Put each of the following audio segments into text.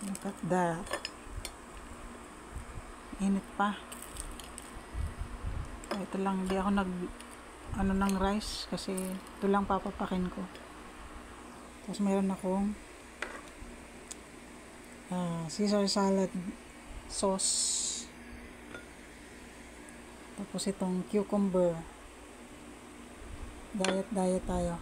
Look at that. Init pa. Ito lang, hindi ako ng rice kasi ito lang papapakin ko. Tapos meron akong Caesar salad sauce. Tapos itong cucumber. Diet tayo.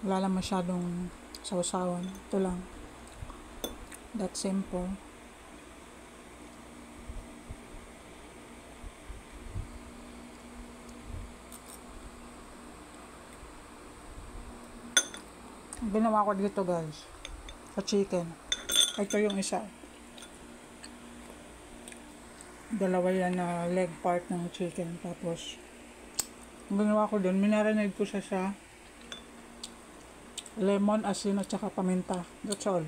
Wala lang masyadong sausawan. Ito lang. That simple. Ginawa ko dito guys, sa chicken. Ito yung isa. Dalawa yan na leg part ng chicken. Tapos, ang ginawa ko dun, minarinade ko siya sa lemon, asin at saka paminta. That's all.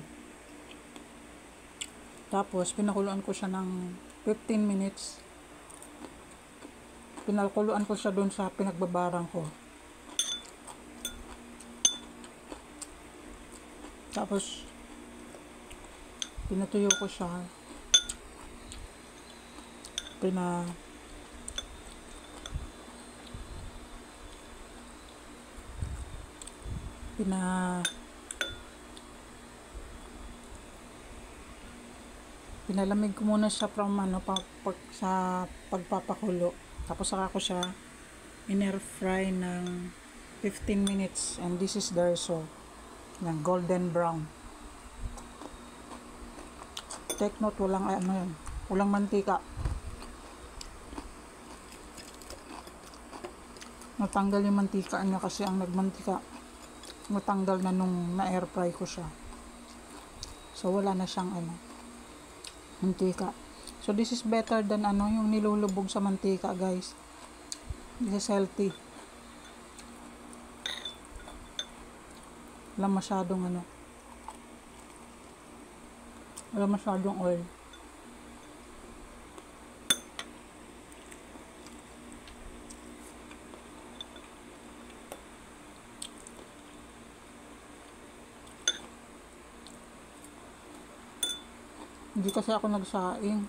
Tapos, pinakuluan ko siya ng 15 minutes. Pinakuluan ko siya dun sa pinagbabarang ko. Tapos, pinatuyo ko siya. Pinalamig ko muna siya from sa pagpapakulo. Tapos saka ko siya in-air fry ng 15 minutes, and this is the result ng golden brown. Take note, walang mantika. Natanggal yung mantika niya kasi ang nagmantika natanggal na nung na-air fry ko siya. So wala na siyang mantika. So this is better than yung nilulubog sa mantika, guys. This is healthy. Wala masyadong oil. Hindi kasi ako nagsaing.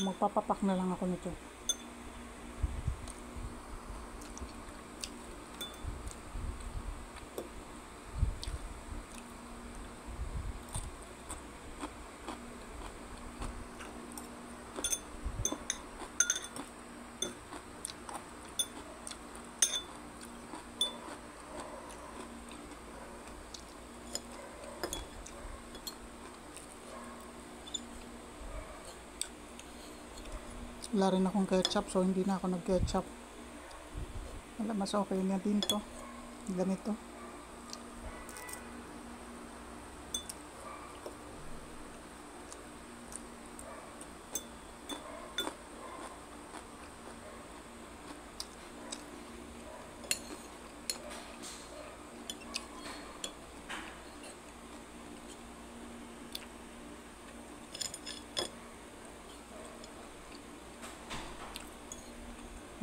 Magpapapak na lang ako nito. Wala rin akong ketchup, so hindi na ako nag-ketchup. Wala, mas okay na din to. Ganito.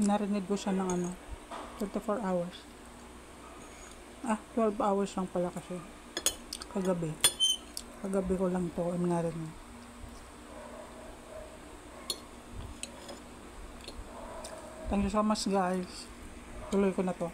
Narinid ko siya ng 24 hours. 12 hours lang pala kasi. Kagabi ko lang to narinid. Thank you so much, guys. Tuloy ko na to.